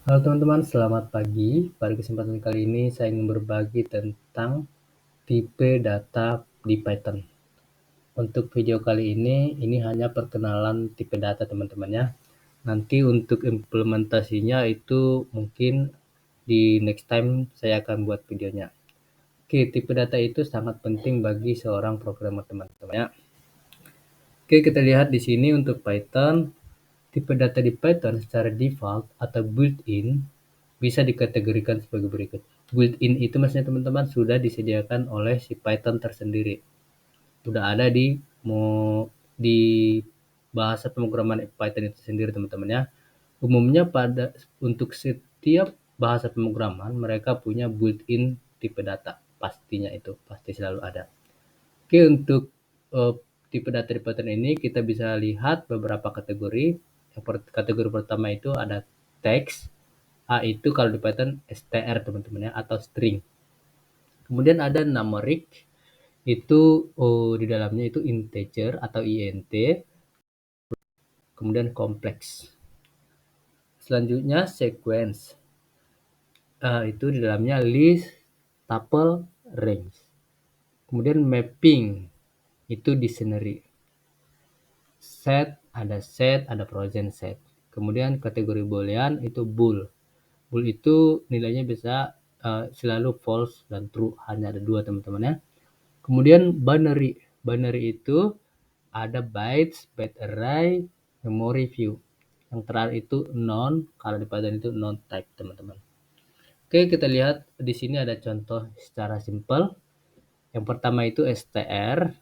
Halo teman-teman, selamat pagi. Pada kesempatan kali ini saya ingin berbagi tentang tipe data di Python. Untuk video kali ini hanya perkenalan tipe data teman-teman ya. Nanti untuk implementasinya itu mungkin di next time saya akan buat videonya. Oke, tipe data itu sangat penting bagi seorang programmer teman-teman ya. Oke, kita lihat di sini untuk Python. Tipe data di Python secara default atau built-in bisa dikategorikan sebagai berikut. Built-in itu maksudnya teman-teman sudah disediakan oleh si Python tersendiri. Sudah ada di bahasa pemrograman Python itu sendiri teman-teman ya. Umumnya untuk setiap bahasa pemrograman mereka punya built-in tipe data. Pastinya itu pasti selalu ada. Oke, untuk uh, tipe data di Python ini kita bisa lihat beberapa kategori. Kategori pertama itu ada teks. Itu kalau di Python str teman-teman ya, atau string. Kemudian ada numeric, itu di dalamnya itu integer atau int. Kemudian kompleks. Selanjutnya sequence. Itu di dalamnya list, tuple, range. Kemudian mapping, itu dictionary. Set, ada frozen set. Kemudian kategori boolean itu bool. Bool itu nilainya bisa selalu false dan true, hanya ada dua teman-teman ya. Kemudian binary. Binary itu ada bytes, byte array, memory view. Yang terakhir itu non, kalau di Python itu non type teman-teman. Oke, kita lihat di sini ada contoh secara simpel. Yang pertama itu str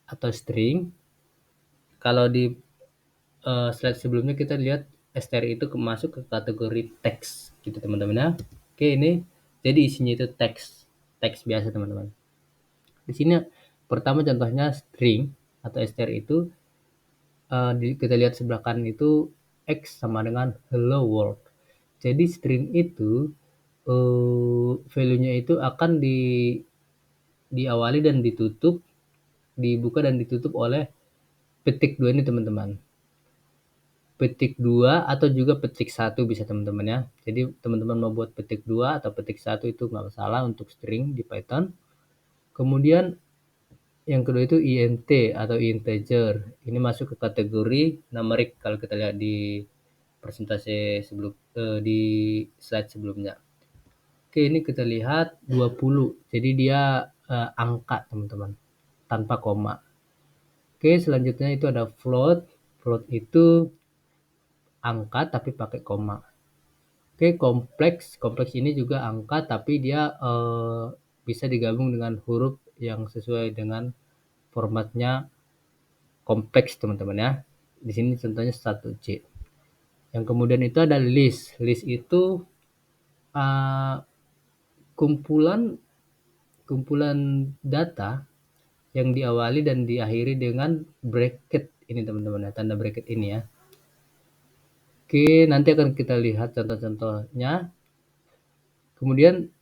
atau string. Kalau di slide sebelumnya kita lihat str itu masuk ke kategori teks gitu teman-teman ya. Oke, ini jadi isinya itu teks biasa teman-teman. Di sini pertama contohnya string atau str itu kita lihat sebelah kanan itu x sama dengan hello world. Jadi string itu value-nya itu akan diawali dan ditutup, dibuka dan ditutup oleh petik 2 ini teman-teman. Petik 2 atau juga petik 1 bisa teman-teman ya. Jadi teman-teman mau buat petik 2 atau petik 1 itu nggak masalah untuk string di Python. Kemudian yang kedua itu int atau integer. Ini masuk ke kategori numeric kalau kita lihat di presentasi di slide sebelumnya. Oke, ini kita lihat 20. Jadi dia angka teman-teman, tanpa koma. Oke, selanjutnya itu ada float. Float itu angka tapi pakai koma. Oke, kompleks. Kompleks ini juga angka tapi dia bisa digabung dengan huruf yang sesuai dengan formatnya kompleks teman-teman ya. Di sini contohnya 1C. Yang kemudian itu ada list. List itu uh, kumpulan data yang diawali dan diakhiri dengan bracket ini teman-teman ya, tanda bracket ini ya. Oke, nanti akan kita lihat contoh-contohnya. Kemudian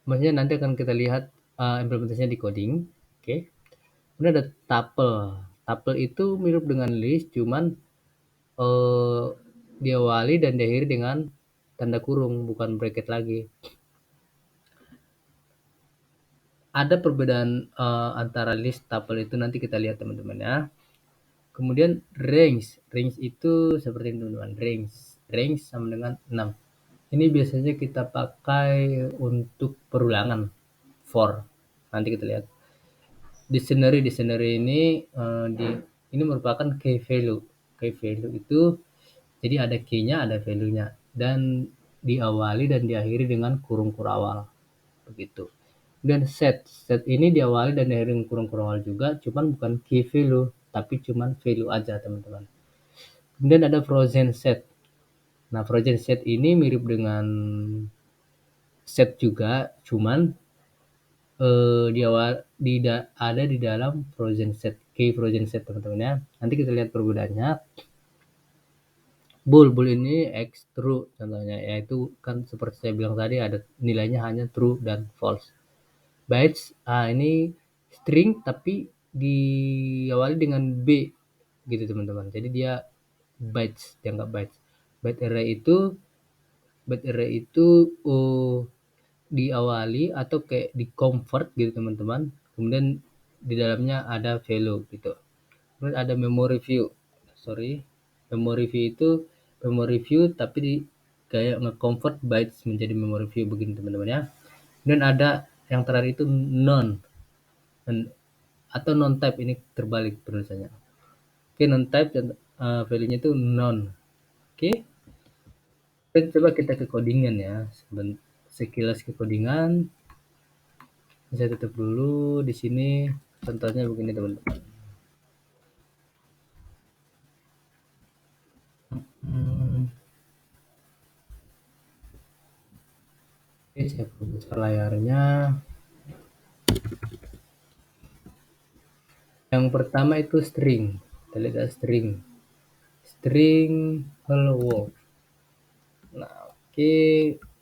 maksudnya nanti akan kita lihat implementasinya di coding. Oke. Kemudian ada tuple. Tuple itu mirip dengan list, cuman diawali dan diakhiri dengan tanda kurung, bukan bracket lagi. Ada perbedaan antara list tuple itu nanti kita lihat teman-teman ya. Kemudian range. Range itu seperti ini teman-teman. Range sama dengan 6. Ini biasanya kita pakai untuk perulangan for. Nanti kita lihat. Dictionary ini ini merupakan key value. Key value itu jadi ada key-nya, ada value-nya dan diawali dan diakhiri dengan kurung kurawal. Begitu. Dan set ini diawali dan diakhiri dengan kurung kurawal juga, cuman bukan key value, tapi cuman value aja, teman-teman. Kemudian ada frozen set. Nah, frozen set ini mirip dengan set juga, cuman ada di dalam frozen set, key frozen set teman-teman ya. Nanti kita lihat perbedaannya. Bool ini X true contohnya, yaitu kan seperti saya bilang tadi ada nilainya hanya true dan false. Bytes ini string tapi diawali dengan B gitu teman-teman. Jadi dia bytes, dianggap bytes. Byte array itu Byte array itu diawali atau kayak di-convert gitu teman-teman, kemudian di dalamnya ada value gitu. Kemudian ada memory view itu memory view tapi kayak nge-convert bytes menjadi memory view begini teman-teman ya. Kemudian ada yang terakhir itu non atau non type, ini terbalik penulisannya. Oke, non type dan value-nya itu non. Oke. Dan coba kita ke codingan ya. Sekilas ke codingan. Saya tutup dulu di sini. Contohnya begini teman-teman. Oke, saya buka layarnya. Yang pertama itu string. Kita lihat string. String hello world. Nah, oke,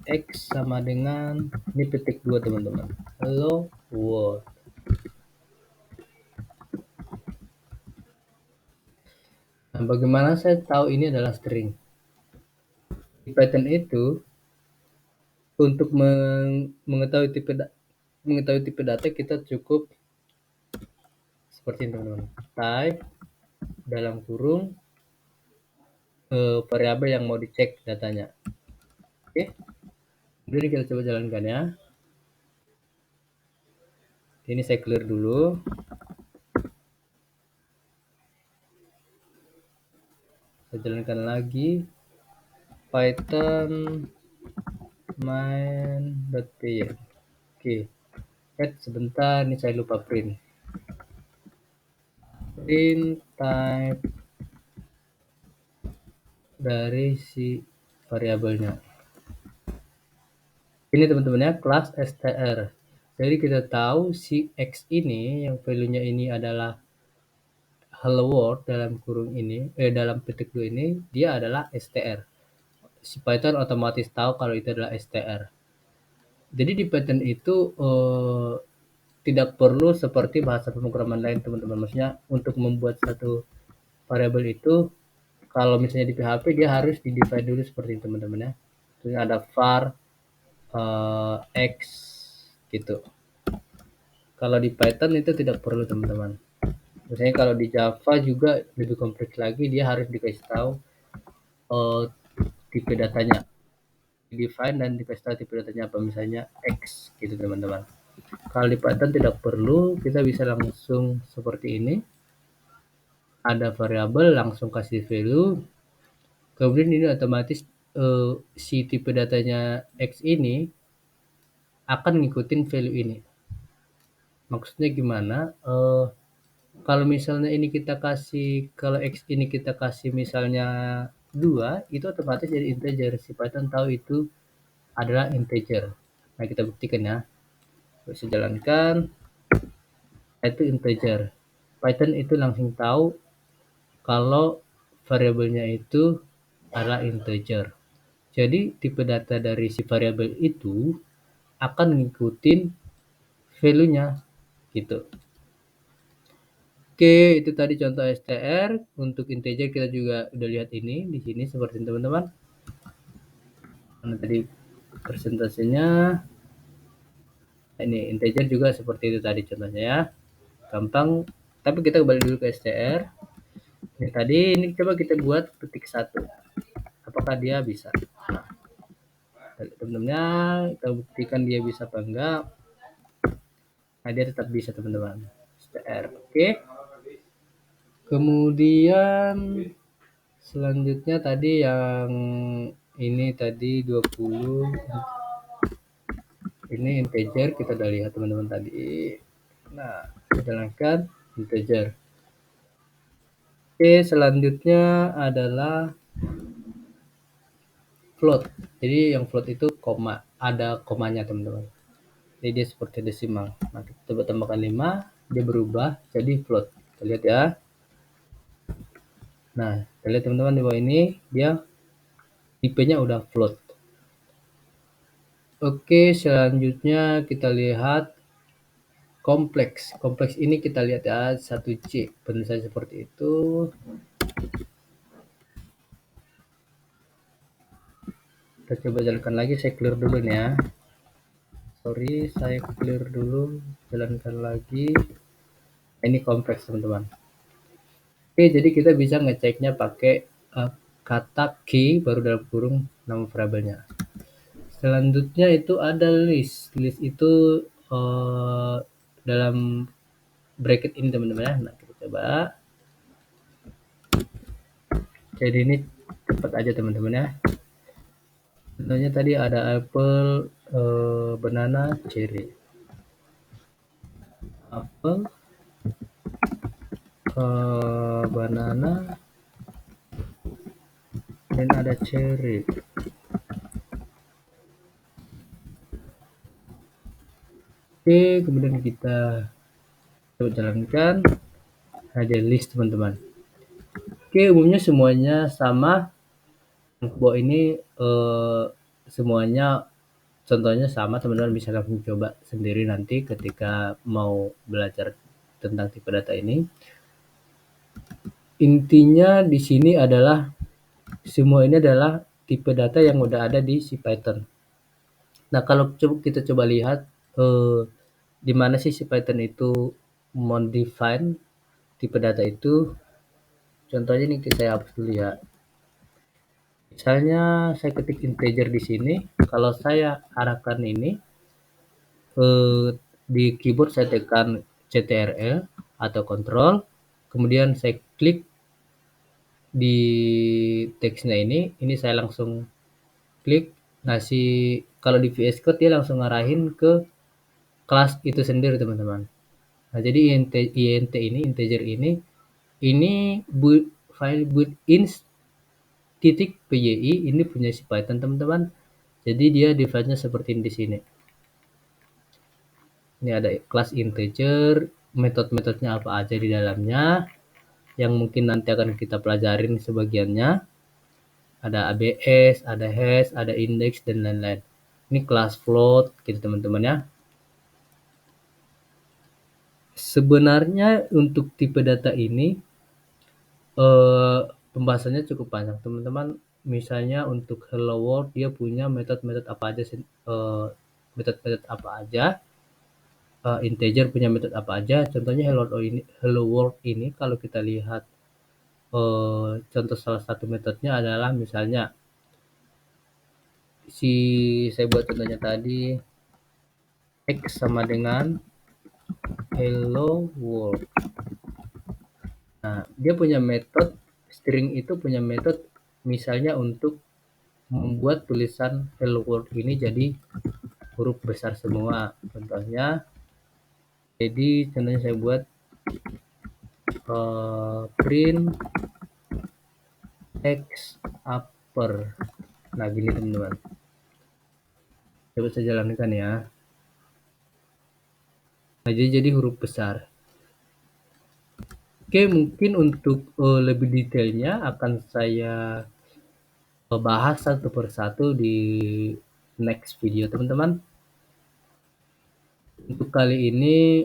X sama dengan ini petik 2 teman-teman. Hello world. Nah, bagaimana saya tahu ini adalah string? Di Python itu untuk mengetahui tipe data kita cukup seperti ini teman-teman. Type dalam kurung variabel yang mau dicek datanya. Oke. Jadi kita coba jalankan ya. Ini saya clear dulu. Saya jalankan lagi. Python main.py. Oke. Sebentar, ini saya lupa print. Print type dari si variabelnya. Ini teman-teman ya, kelas str. Jadi kita tahu si X ini yang value-nya ini adalah hello world dalam kurung ini, dalam petik 2 ini, dia adalah str. Si Python otomatis tahu kalau itu adalah str. Jadi di Python itu tidak perlu seperti bahasa pemrograman lain teman-teman. Maksudnya untuk membuat satu variabel itu, kalau misalnya di PHP dia harus di-define dulu seperti ini teman-teman ya. Terus ada var X gitu. Kalau di Python itu tidak perlu teman-teman. Misalnya kalau di Java juga lebih kompleks lagi, dia harus dikasih tahu tipe datanya, define dan dikasih tahu tipe datanya apa, misalnya X gitu teman-teman. Kalau di Python tidak perlu, kita bisa langsung seperti ini. Ada variabel, langsung kasih value. Kemudian ini otomatis si tipe datanya X ini akan ngikutin value ini. Maksudnya gimana? Kalau misalnya ini kita kasih, kalau X ini kita kasih misalnya 2, itu otomatis jadi integer. Si Python tahu itu adalah integer. Nah, kita buktikan ya. Bisa jalankan. Itu integer. Python itu langsung tahu kalau variabelnya itu adalah integer. Jadi tipe data dari si variabel itu akan ngikutin value-nya gitu. Oke, itu tadi contoh str. Untuk integer kita juga udah lihat ini di sini seperti teman-teman. Nah, tadi persentasenya. Ini integer juga seperti itu tadi contohnya ya. Gampang. Tapi kita kembali dulu ke str. Ini tadi ini coba kita buat petik 1. Apakah dia bisa? Nah, teman-temannya kita buktikan dia bisa apa enggak. Nah, dia tetap bisa teman-teman. str. Oke. Kemudian selanjutnya tadi yang ini tadi 20. Ini integer, kita udah lihat teman-teman tadi. Nah, kita jalankan integer. Oke, selanjutnya adalah float. Jadi yang float itu koma, ada komanya teman-teman. Jadi dia seperti desimal. Nah, kita coba tambahkan 5, dia berubah jadi float. Kita lihat ya. Nah, kita lihat teman-teman di bawah ini dia tipenya udah float. Oke, selanjutnya kita lihat kompleks. Kompleks ini kita lihat ya, 1C. Penulisan seperti itu. Kita Kita coba jalankan lagi, saya clear dulu nih ya. Sorry, saya clear dulu, jalankan lagi. Ini kompleks teman-teman. Oke, jadi kita bisa ngeceknya pakai kata key baru dalam kurung nama variabelnya. Selanjutnya itu ada list. List itu dalam bracket ini teman-teman ya. Nah, kita coba. Jadi ini cepat aja teman-teman ya. Contohnya tadi ada apple, banana, cherry. Apple, banana, dan ada cherry. Oke, kemudian kita coba jalankan. Ada list teman-teman. Oke, umumnya semuanya sama. Bawah ini semuanya contohnya sama, teman-teman bisa langsung coba sendiri nanti ketika mau belajar tentang tipe data ini. Intinya di sini adalah semua ini adalah tipe data yang udah ada di si Python. Nah, kalau kita coba lihat di mana sih si Python itu mendefine tipe data itu. Contohnya nih saya hapus dulu ya. Misalnya saya ketik integer di sini, kalau saya arahkan ini di keyboard saya tekan CTRL atau Control, kemudian saya klik di teksnya ini saya langsung klik ngasih, kalau di VS Code dia langsung ngarahin ke kelas itu sendiri teman-teman. Nah, jadi int ini integer ini file built-in .py ini punya si Python teman-teman. Jadi dia define-nya seperti ini di sini. Ini ada kelas integer, metode-metodenya apa aja di dalamnya, yang mungkin nanti akan kita pelajarin sebagiannya. Ada ABS, ada hash, ada index, dan lain-lain. Ini kelas float gitu teman-teman ya. Sebenarnya untuk tipe data ini pembahasannya cukup panjang teman-teman. Misalnya untuk hello world dia punya metode-metode apa aja, metode-metode apa aja. Integer punya metode apa aja. Contohnya hello world ini kalau kita lihat contoh salah satu metodenya adalah misalnya saya buat contohnya tadi x sama dengan hello world. Nah, dia punya metode string itu punya metode misalnya untuk membuat tulisan hello world ini jadi huruf besar semua. Contohnya saya buat print x upper. Nah, gini teman-teman. Coba saya jalankan ya. Nah, jadi huruf besar. Oke, mungkin untuk lebih detailnya akan saya bahas satu persatu di next video teman-teman. Untuk kali ini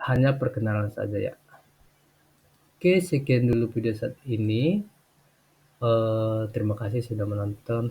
hanya perkenalan saja ya. Oke, sekian dulu video saat ini. Terima kasih sudah menonton.